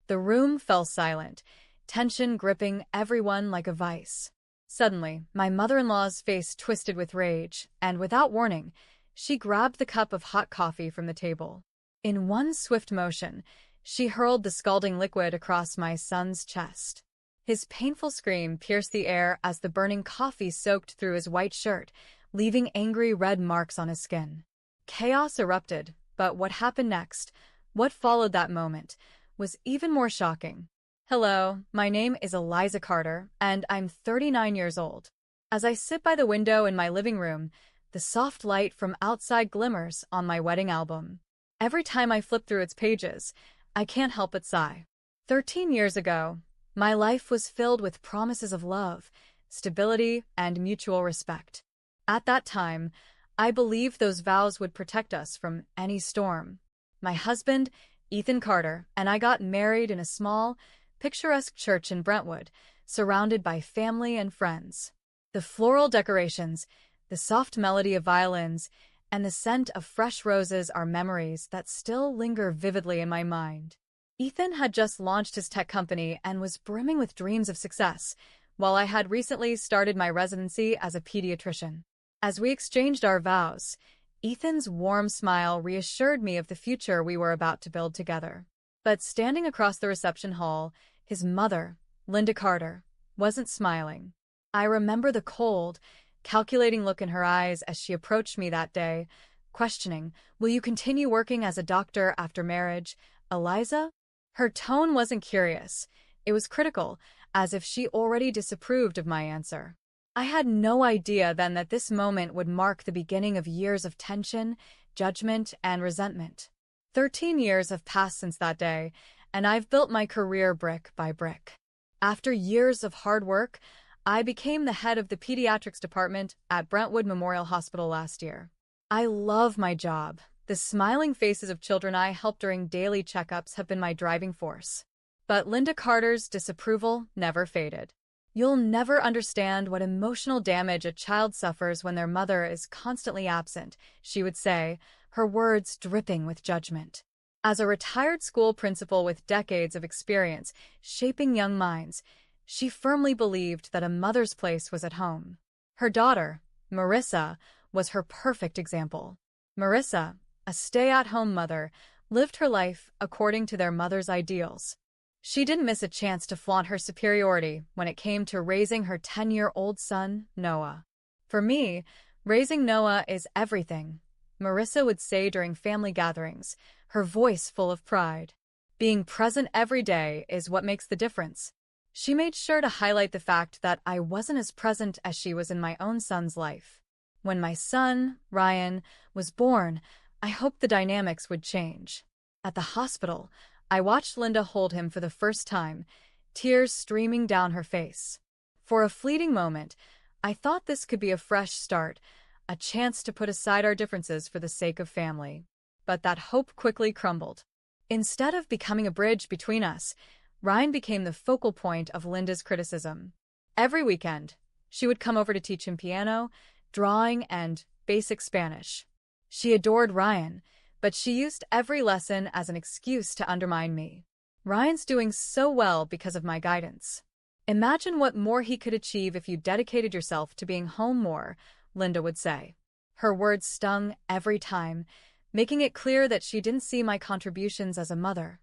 The room fell silent, tension gripping everyone like a vice. Suddenly, my mother-in-law's face twisted with rage, and without warning, she grabbed the cup of hot coffee from the table. In one swift motion, she hurled the scalding liquid across my son's chest. His painful scream pierced the air as the burning coffee soaked through his white shirt, leaving angry red marks on his skin. Chaos erupted, but what happened next, what followed that moment, was even more shocking. Hello, my name is Eliza Carter, and I'm 39 years old. As I sit by the window in my living room, the soft light from outside glimmers on my wedding album. Every time I flip through its pages, I can't help but sigh. 13 years ago, my life was filled with promises of love, stability, and mutual respect. At that time, I believed those vows would protect us from any storm. My husband, Ethan Carter, and I got married in a small, picturesque church in Brentwood, surrounded by family and friends. The floral decorations, the soft melody of violins, and the scent of fresh roses are memories that still linger vividly in my mind. Ethan had just launched his tech company and was brimming with dreams of success, while I had recently started my residency as a pediatrician. As we exchanged our vows, Ethan's warm smile reassured me of the future we were about to build together. But standing across the reception hall, his mother, Linda Carter, wasn't smiling. I remember the cold, calculating look in her eyes as she approached me that day, questioning, "Will you continue working as a doctor after marriage, Eliza?" Her tone wasn't curious. It was critical, as if she already disapproved of my answer. I had no idea then that this moment would mark the beginning of years of tension, judgment, and resentment. 13 years have passed since that day, and I've built my career brick by brick. After years of hard work, I became the head of the pediatrics department at Brentwood Memorial Hospital last year. I love my job. The smiling faces of children I help during daily checkups have been my driving force. But Linda Carter's disapproval never faded. "You'll never understand what emotional damage a child suffers when their mother is constantly absent," she would say, her words dripping with judgment. As a retired school principal with decades of experience shaping young minds, she firmly believed that a mother's place was at home. Her daughter, Marissa, was her perfect example. Marissa, a stay-at-home mother, lived her life according to their mother's ideals. She didn't miss a chance to flaunt her superiority when it came to raising her 10-year-old son, Noah. "For me, raising Noah is everything," Marissa would say during family gatherings, her voice full of pride. "Being present every day is what makes the difference." She made sure to highlight the fact that I wasn't as present as she was in my own son's life. When my son, Ryan, was born, I hoped the dynamics would change. At the hospital, I watched Linda hold him for the first time, tears streaming down her face. For a fleeting moment, I thought this could be a fresh start, a chance to put aside our differences for the sake of family. But that hope quickly crumbled. Instead of becoming a bridge between us, Ryan became the focal point of Linda's criticism. Every weekend, she would come over to teach him piano, drawing, and basic Spanish. She adored Ryan, but she used every lesson as an excuse to undermine me. "Ryan's doing so well because of my guidance. Imagine what more he could achieve if you dedicated yourself to being home more," Linda would say. Her words stung every time, making it clear that she didn't see my contributions as a mother,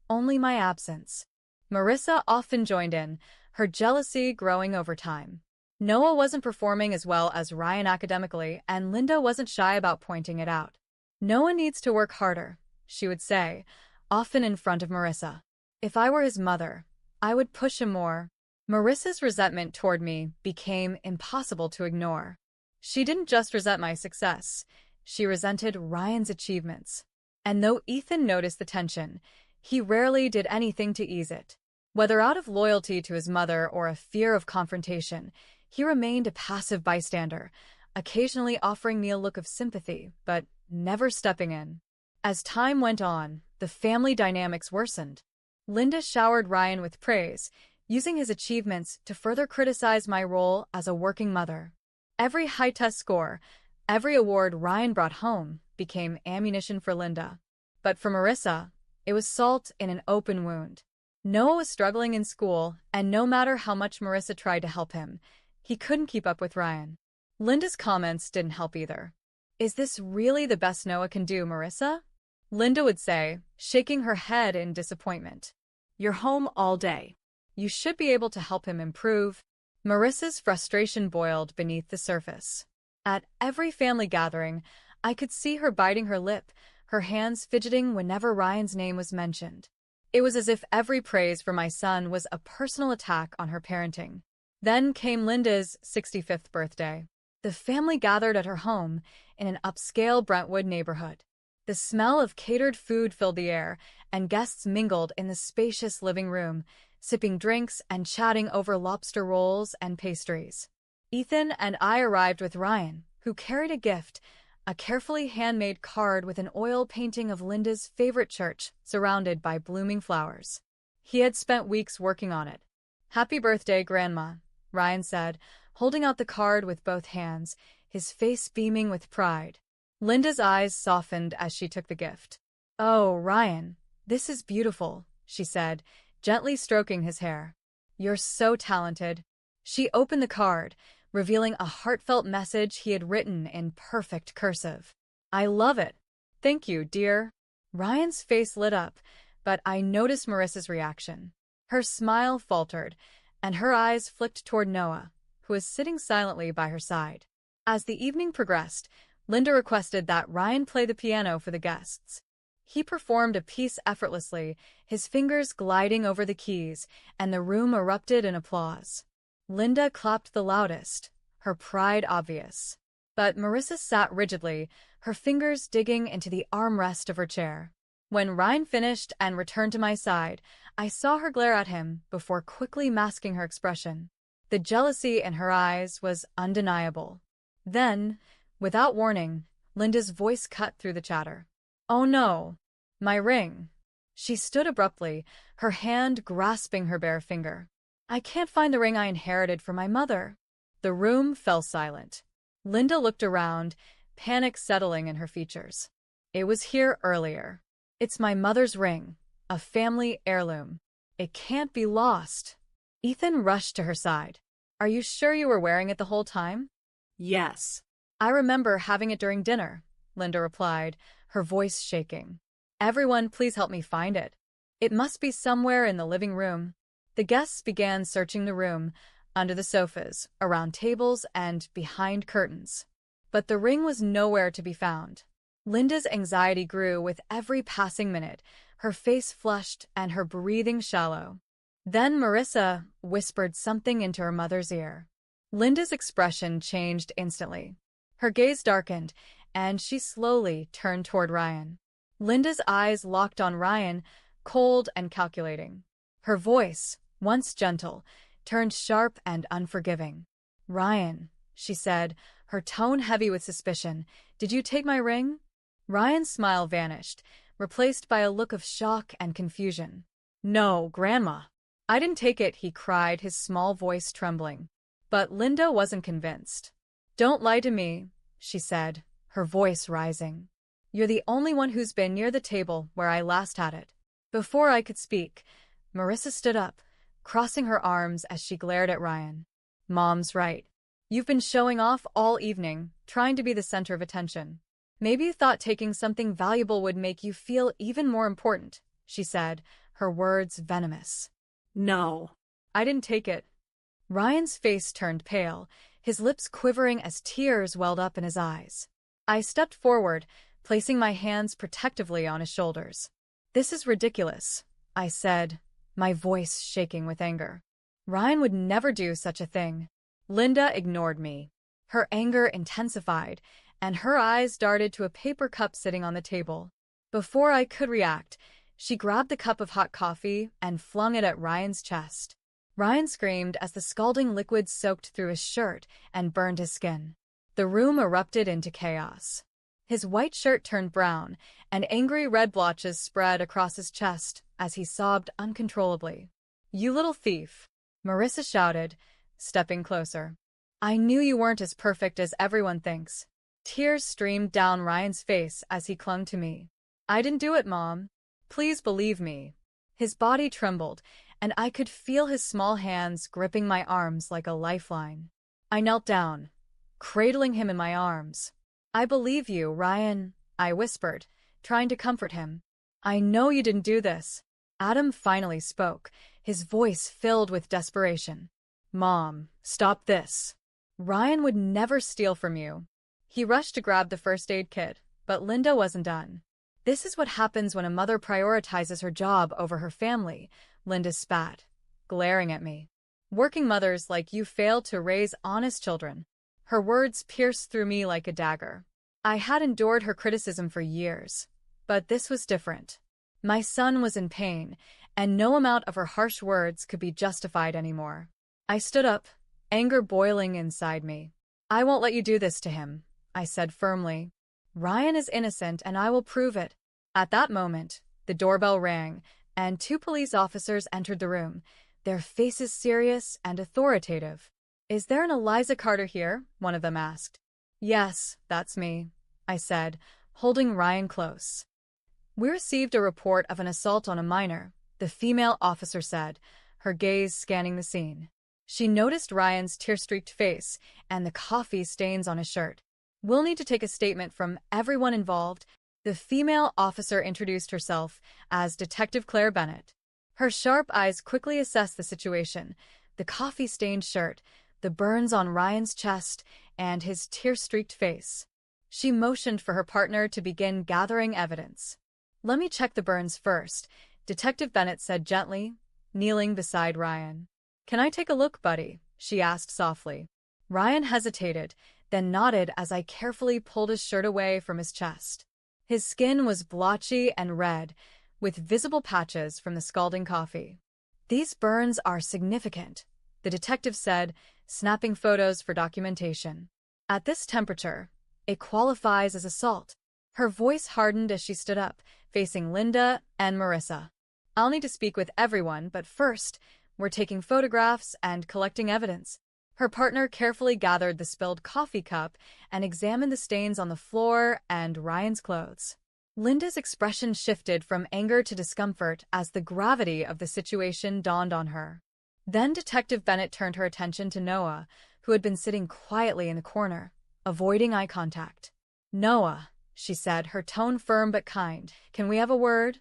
only my absence. Marissa often joined in, her jealousy growing over time. Noah wasn't performing as well as Ryan academically, and Linda wasn't shy about pointing it out. "Noah needs to work harder," she would say, often in front of Marissa. If I were his mother, I would push him more. Marissa's resentment toward me became impossible to ignore. She didn't just resent my success, she resented Ryan's achievements. And though Ethan noticed the tension, he rarely did anything to ease it. Whether out of loyalty to his mother or a fear of confrontation, he remained a passive bystander, occasionally offering me a look of sympathy, but never stepping in. As time went on, the family dynamics worsened. Linda showered Ryan with praise, using his achievements to further criticize my role as a working mother. Every high test score, every award Ryan brought home, became ammunition for Linda. But for Marissa, it was salt in an open wound. Noah was struggling in school, and no matter how much Marissa tried to help him, he couldn't keep up with Ryan. Linda's comments didn't help either. "Is this really the best Noah can do, Marissa?" Linda would say, shaking her head in disappointment. "You're home all day. You should be able to help him improve." Marissa's frustration boiled beneath the surface. At every family gathering, I could see her biting her lip, her hands fidgeting whenever Ryan's name was mentioned. It was as if every praise for my son was a personal attack on her parenting. Then came Linda's 65th birthday. The family gathered at her home in an upscale Brentwood neighborhood. The smell of catered food filled the air, and guests mingled in the spacious living room, sipping drinks and chatting over lobster rolls and pastries. Ethan and I arrived with Ryan, who carried a gift, a carefully handmade card with an oil painting of Linda's favorite church, surrounded by blooming flowers. He had spent weeks working on it. "Happy birthday, Grandma," Ryan said, holding out the card with both hands, his face beaming with pride. Linda's eyes softened as she took the gift. "Oh, Ryan, this is beautiful," she said, gently stroking his hair. "You're so talented." She opened the card, revealing a heartfelt message he had written in perfect cursive. "I love it." "Thank you, dear." Ryan's face lit up, but I noticed Marissa's reaction. Her smile faltered, and her eyes flicked toward Noah, who was sitting silently by her side. As the evening progressed, Linda requested that Ryan play the piano for the guests. He performed a piece effortlessly, his fingers gliding over the keys, and the room erupted in applause. Linda clapped the loudest, her pride obvious. But Marissa sat rigidly, her fingers digging into the armrest of her chair. When Ryan finished and returned to my side, I saw her glare at him before quickly masking her expression. The jealousy in her eyes was undeniable. Then, without warning, Linda's voice cut through the chatter. "Oh no, my ring." She stood abruptly, her hand grasping her bare finger. "I can't find the ring I inherited from my mother." The room fell silent. Linda looked around, panic settling in her features. "It was here earlier. It's my mother's ring, a family heirloom. It can't be lost." Ethan rushed to her side. "Are you sure you were wearing it the whole time?" "Yes. I remember having it during dinner," Linda replied, her voice shaking. "Everyone, please help me find it. It must be somewhere in the living room." The guests began searching the room, under the sofas, around tables, and behind curtains. But the ring was nowhere to be found. Linda's anxiety grew with every passing minute, her face flushed and her breathing shallow. Then Marissa whispered something into her mother's ear. Linda's expression changed instantly. Her gaze darkened, and she slowly turned toward Ryan. Linda's eyes locked on Ryan, cold and calculating. Her voice, once gentle, turned sharp and unforgiving. "Ryan," she said, her tone heavy with suspicion, "did you take my ring?" Ryan's smile vanished, replaced by a look of shock and confusion. "No, Grandma. I didn't take it," he cried, his small voice trembling. But Linda wasn't convinced. "Don't lie to me," she said, her voice rising. "You're the only one who's been near the table where I last had it." Before I could speak, Marissa stood up, crossing her arms as she glared at Ryan. "Mom's right. You've been showing off all evening, trying to be the center of attention. Maybe you thought taking something valuable would make you feel even more important," she said, her words venomous. "No, I didn't take it." Ryan's face turned pale, his lips quivering as tears welled up in his eyes. I stepped forward, placing my hands protectively on his shoulders. "This is ridiculous," I said, my voice shaking with anger. "Ryan would never do such a thing." Linda ignored me. Her anger intensified, and her eyes darted to a paper cup sitting on the table. Before I could react, she grabbed the cup of hot coffee and flung it at Ryan's chest. Ryan screamed as the scalding liquid soaked through his shirt and burned his skin. The room erupted into chaos. His white shirt turned brown, and angry red blotches spread across his chest as he sobbed uncontrollably. "You little thief," Marissa shouted, stepping closer. "I knew you weren't as perfect as everyone thinks." Tears streamed down Ryan's face as he clung to me. "I didn't do it, Mom. Please believe me." His body trembled, and I could feel his small hands gripping my arms like a lifeline. I knelt down, cradling him in my arms. "I believe you, Ryan," I whispered, trying to comfort him. "I know you didn't do this." Adam finally spoke, his voice filled with desperation. "Mom, stop this. Ryan would never steal from you." He rushed to grab the first aid kit, but Linda wasn't done. "This is what happens when a mother prioritizes her job over her family," Linda spat, glaring at me. "Working mothers like you fail to raise honest children." Her words pierced through me like a dagger. I had endured her criticism for years, but this was different. My son was in pain, and no amount of her harsh words could be justified anymore. I stood up, anger boiling inside me. "I won't let you do this to him," I said firmly. "Ryan is innocent, and I will prove it." At that moment, the doorbell rang, and 2 police officers entered the room, their faces serious and authoritative. "Is there an Eliza Carter here?" one of them asked. "Yes, that's me," I said, holding Ryan close. "We received a report of an assault on a minor," the female officer said, her gaze scanning the scene. She noticed Ryan's tear-streaked face and the coffee stains on his shirt. "We'll need to take a statement from everyone involved." The female officer introduced herself as Detective Claire Bennett. Her sharp eyes quickly assessed the situation: the coffee-stained shirt, the burns on Ryan's chest, and his tear-streaked face. She motioned for her partner to begin gathering evidence. "Let me check the burns first," Detective Bennett said gently, kneeling beside Ryan. "Can I take a look, buddy?" she asked softly. Ryan hesitated, then nodded as I carefully pulled his shirt away from his chest. His skin was blotchy and red, with visible patches from the scalding coffee. "These burns are significant," the detective said, snapping photos for documentation. "At this temperature, it qualifies as assault." Her voice hardened as she stood up, facing Linda and Marissa. "I'll need to speak with everyone, but first, we're taking photographs and collecting evidence." Her partner carefully gathered the spilled coffee cup and examined the stains on the floor and Ryan's clothes. Linda's expression shifted from anger to discomfort as the gravity of the situation dawned on her. Then Detective Bennett turned her attention to Noah, who had been sitting quietly in the corner, avoiding eye contact. "Noah," she said, her tone firm but kind, "can we have a word?"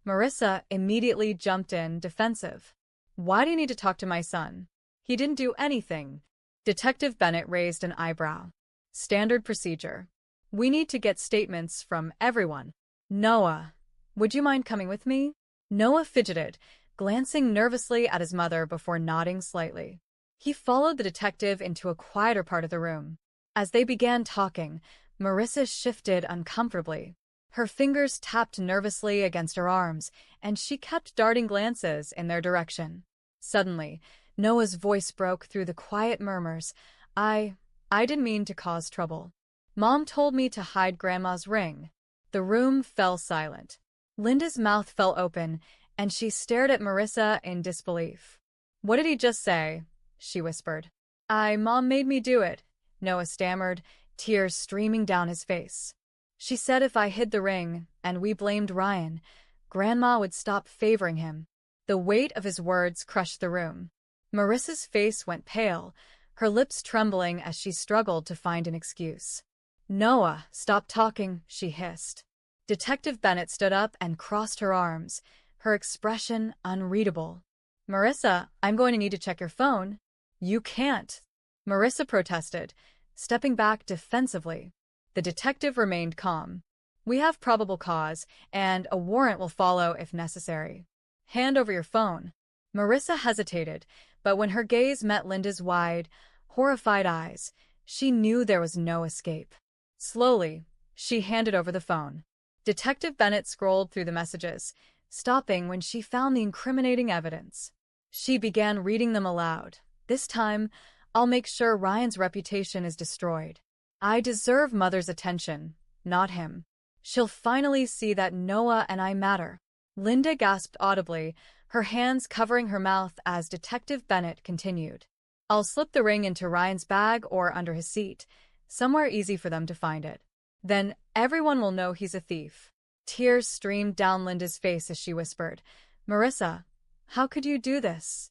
Marissa immediately jumped in, defensive. "Why do you need to talk to my son? He didn't do anything." Detective Bennett raised an eyebrow. "Standard procedure. We need to get statements from everyone." "Noah, would you mind coming with me?" Noah fidgeted, glancing nervously at his mother before nodding slightly. He followed the detective into a quieter part of the room. As they began talking, Marissa shifted uncomfortably. Her fingers tapped nervously against her arms, and she kept darting glances in their direction. Suddenly, Noah's voice broke through the quiet murmurs. I didn't mean to cause trouble. Mom told me to hide Grandma's ring." The room fell silent. Linda's mouth fell open, and she stared at Marissa in disbelief. "What did he just say?" she whispered. Mom made me do it," Noah stammered, tears streaming down his face. "She said if I hid the ring, and we blamed Ryan, Grandma would stop favoring him." The weight of his words crushed the room. Marissa's face went pale, her lips trembling as she struggled to find an excuse. "Noah, stop talking," she hissed. Detective Bennett stood up and crossed her arms, her expression unreadable. "Marissa, I'm going to need to check your phone." "You can't," Marissa protested, stepping back defensively. The detective remained calm. "We have probable cause, and a warrant will follow if necessary. Hand over your phone." Marissa hesitated, but when her gaze met Linda's wide, horrified eyes, she knew there was no escape. Slowly, she handed over the phone. Detective Bennett scrolled through the messages, stopping when she found the incriminating evidence. She began reading them aloud. "This time, I'll make sure Ryan's reputation is destroyed. I deserve Mother's attention, not him. She'll finally see that Noah and I matter." Linda gasped audibly, her hands covering her mouth as Detective Bennett continued. "I'll slip the ring into Ryan's bag or under his seat, somewhere easy for them to find it. Then everyone will know he's a thief." Tears streamed down Linda's face as she whispered, "Marissa, How could you do this?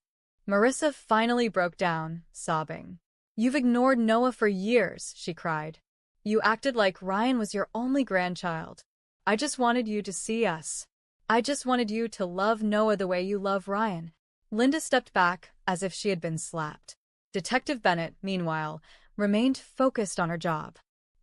Marissa finally broke down, sobbing. You've ignored Noah for years, she cried. You acted like Ryan was your only grandchild. I just wanted you to see us. I just wanted you to love Noah the way you love Ryan. Linda stepped back as if she had been slapped. Detective Bennett, meanwhile, remained focused on her job.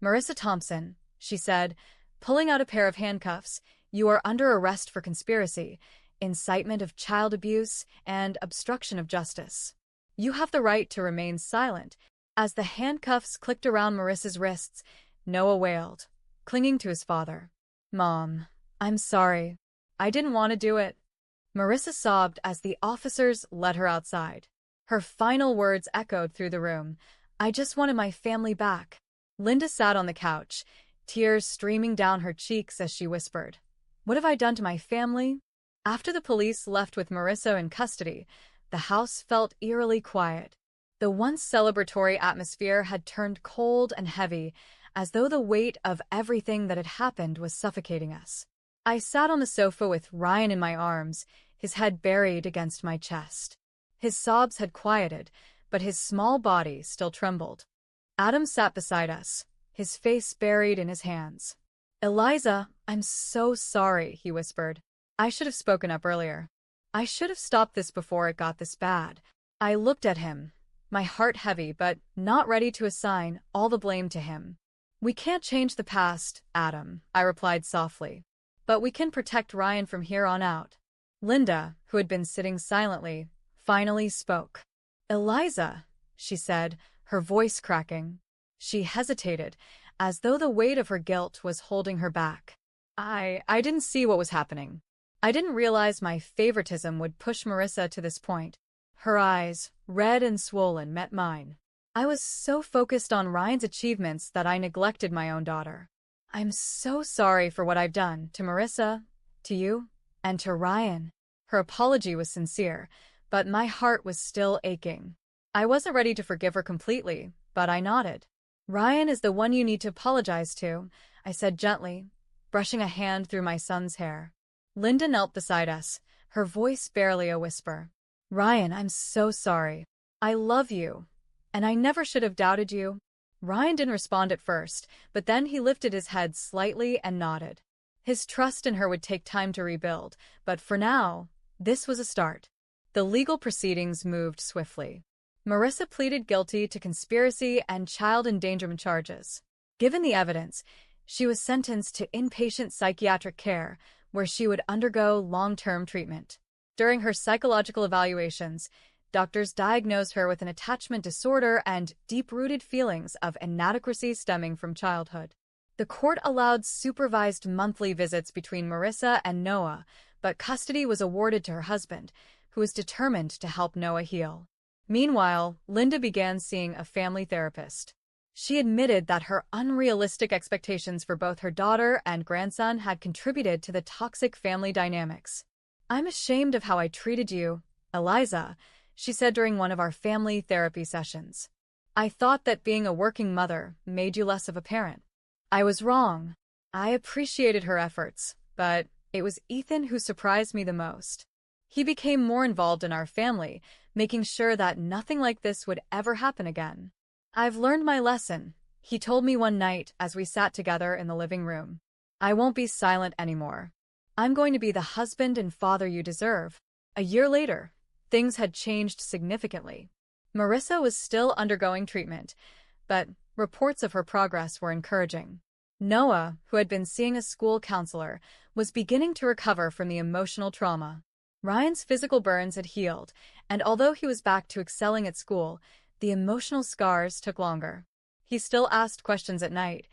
Marissa Thompson, she said, pulling out a pair of handcuffs, you are under arrest for conspiracy, incitement of child abuse, and obstruction of justice. You have the right to remain silent. As the handcuffs clicked around Marissa's wrists, Noah wailed, clinging to his father. Mom, I'm sorry. I didn't want to do it. Marissa sobbed as the officers led her outside. Her final words echoed through the room. I just wanted my family back. Linda sat on the couch, tears streaming down her cheeks as she whispered, What have I done to my family? After the police left with Marissa in custody, the house felt eerily quiet. The once celebratory atmosphere had turned cold and heavy, as though the weight of everything that had happened was suffocating us. I sat on the sofa with Ryan in my arms, his head buried against my chest. His sobs had quieted, but his small body still trembled. Adam sat beside us, his face buried in his hands. Eliza, I'm so sorry, he whispered. I should have spoken up earlier. I should have stopped this before it got this bad. I looked at him, my heart heavy but not ready to assign all the blame to him. We can't change the past, Adam, I replied softly. But we can protect Ryan from here on out. Linda, who had been sitting silently, finally spoke. Eliza, she said, her voice cracking. She hesitated, as though the weight of her guilt was holding her back. I didn't see what was happening. I didn't realize my favoritism would push Marissa to this point. Her eyes, red and swollen, met mine. I was so focused on Ryan's achievements that I neglected my own daughter. I'm so sorry for what I've done to Marissa, to you, and to Ryan. Her apology was sincere, but my heart was still aching. I wasn't ready to forgive her completely, but I nodded. Ryan is the one you need to apologize to, I said gently, brushing a hand through my son's hair. Linda knelt beside us, her voice barely a whisper. Ryan, I'm so sorry. I love you, and I never should have doubted you. Ryan didn't respond at first, but then he lifted his head slightly and nodded. His trust in her would take time to rebuild, but for now, this was a start. The legal proceedings moved swiftly. Marissa pleaded guilty to conspiracy and child endangerment charges. Given the evidence, she was sentenced to inpatient psychiatric care, where she would undergo long-term treatment. During her psychological evaluations, doctors diagnosed her with an attachment disorder and deep-rooted feelings of inadequacy stemming from childhood. The court allowed supervised monthly visits between Marissa and Noah, but custody was awarded to her husband, who was determined to help Noah heal. Meanwhile, Linda began seeing a family therapist. She admitted that her unrealistic expectations for both her daughter and grandson had contributed to the toxic family dynamics. I'm ashamed of how I treated you, Eliza, she said during one of our family therapy sessions. I thought that being a working mother made you less of a parent. I was wrong. I appreciated her efforts, but it was Ethan who surprised me the most. He became more involved in our family, making sure that nothing like this would ever happen again. I've learned my lesson, he told me one night as we sat together in the living room. I won't be silent anymore. I'm going to be the husband and father you deserve. A year later, things had changed significantly. Marissa was still undergoing treatment, but reports of her progress were encouraging. Noah, who had been seeing a school counselor, was beginning to recover from the emotional trauma. Ryan's physical burns had healed, and although he was back to excelling at school, the emotional scars took longer. He still asked questions at night.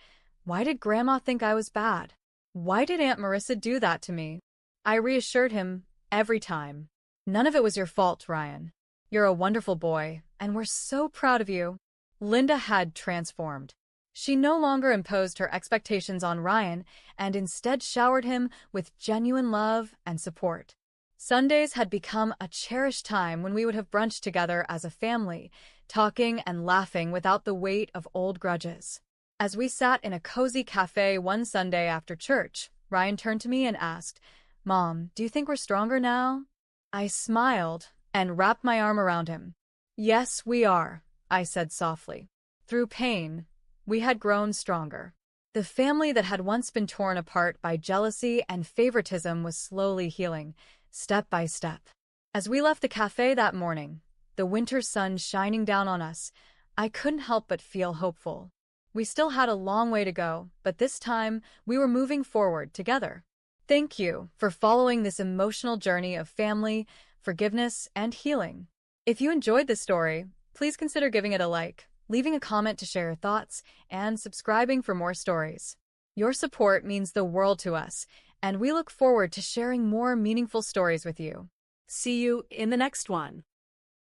Why did Grandma think I was bad? Why did Aunt Marissa do that to me? I reassured him every time. None of it was your fault, Ryan. You're a wonderful boy, and we're so proud of you. Linda had transformed. She no longer imposed her expectations on Ryan and instead showered him with genuine love and support. Sundays had become a cherished time when we would have brunch together as a family, talking and laughing without the weight of old grudges. As we sat in a cozy cafe one Sunday after church, Ryan turned to me and asked, Mom, do you think we're stronger now? I smiled and wrapped my arm around him. Yes, we are, I said softly. Through pain, we had grown stronger. The family that had once been torn apart by jealousy and favoritism was slowly healing, step by step. As we left the cafe that morning, the winter sun shining down on us, I couldn't help but feel hopeful. We still had a long way to go, but this time we were moving forward together. Thank you for following this emotional journey of family, forgiveness, and healing. If you enjoyed this story, please consider giving it a like, leaving a comment to share your thoughts, and subscribing for more stories. Your support means the world to us, and we look forward to sharing more meaningful stories with you. See you in the next one.